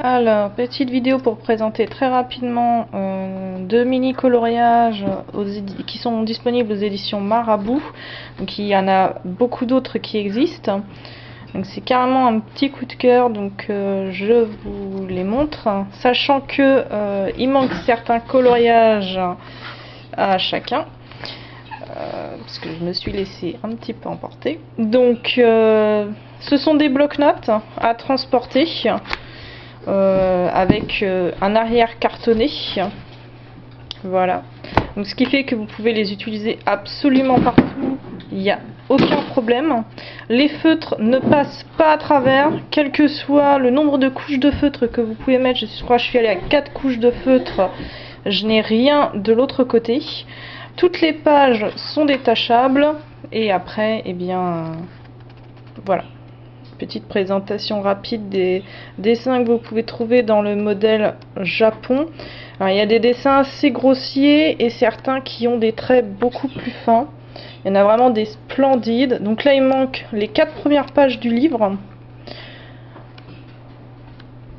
Alors, petite vidéo pour présenter très rapidement deux mini coloriages qui sont disponibles aux éditions Marabout. Donc il y en a beaucoup d'autres qui existent. Donc c'est carrément un petit coup de cœur, donc je vous les montre, sachant que il manque certains coloriages à chacun. Parce que je me suis laissé un petit peu emporter. Donc ce sont des blocs-notes à transporter. Avec un arrière cartonné, voilà, donc ce qui fait que vous pouvez les utiliser absolument partout, il n'y a aucun problème. Les feutres ne passent pas à travers, quel que soit le nombre de couches de feutre que vous pouvez mettre. Je crois que je suis allée à 4 couches de feutre, je n'ai rien de l'autre côté. Toutes les pages sont détachables et après, eh bien, voilà. Petite présentation rapide des dessins que vous pouvez trouver dans le modèle Japon. Alors, il y a des dessins assez grossiers et certains qui ont des traits beaucoup plus fins. Il y en a vraiment des splendides. Donc là il manque les 4 premières pages du livre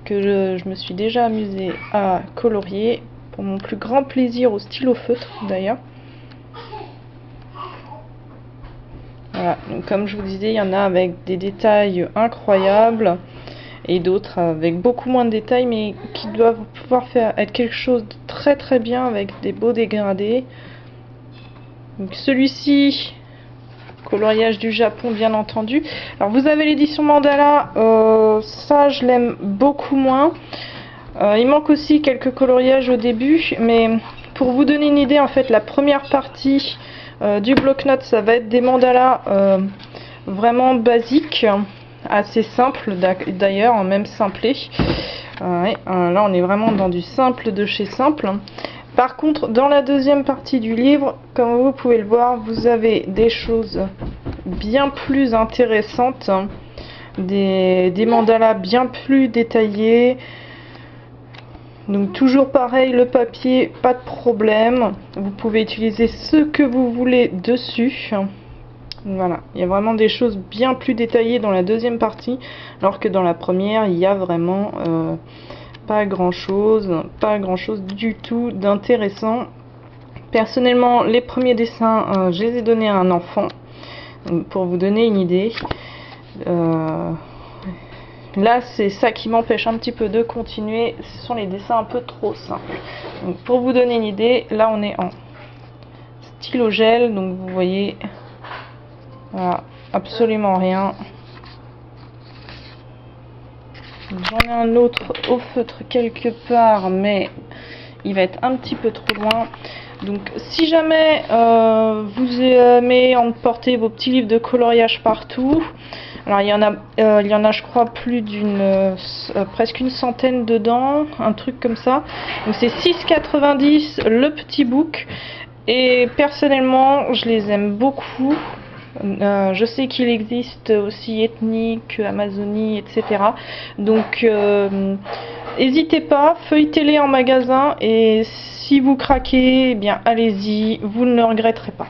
que je me suis déjà amusée à colorier pour mon plus grand plaisir au stylo feutre d'ailleurs. Voilà, donc comme je vous disais, il y en a avec des détails incroyables et d'autres avec beaucoup moins de détails mais qui doivent pouvoir être quelque chose de très très bien avec des beaux dégradés. Donc celui-ci, coloriage du Japon bien entendu. Alors vous avez l'édition Mandala, ça je l'aime beaucoup moins. Il manque aussi quelques coloriages au début, mais pour vous donner une idée, en fait la première partie du bloc-notes, ça va être des mandalas vraiment basiques, assez simples d'ailleurs, même simplés. Ouais, là on est vraiment dans du simple de chez simple. Par contre, dans la deuxième partie du livre, comme vous pouvez le voir, vous avez des choses bien plus intéressantes, des mandalas bien plus détaillés. Donc toujours pareil, le papier, pas de problème. Vous pouvez utiliser ce que vous voulez dessus. Voilà, il y a vraiment des choses bien plus détaillées dans la deuxième partie, alors que dans la première, il y a vraiment pas grand chose du tout d'intéressant. Personnellement, les premiers dessins, je les ai donnés à un enfant, pour vous donner une idée. Là, c'est ça qui m'empêche un petit peu de continuer, ce sont les dessins un peu trop simples. Donc, pour vous donner une idée, là on est en stylo gel, donc vous voyez, voilà, absolument rien. J'en ai un autre au feutre quelque part, mais il va être un petit peu trop loin. Donc si jamais vous aimez emporter vos petits livres de coloriage partout, alors il y en a je crois plus presque une centaine dedans, un truc comme ça. Donc c'est 6,90 le petit book et personnellement je les aime beaucoup. Je sais qu'il existe aussi Ethnic, Amazonie, etc. Donc n'hésitez pas, feuilletez-les en magasin et si vous craquez, eh bien allez-y, vous ne le regretterez pas.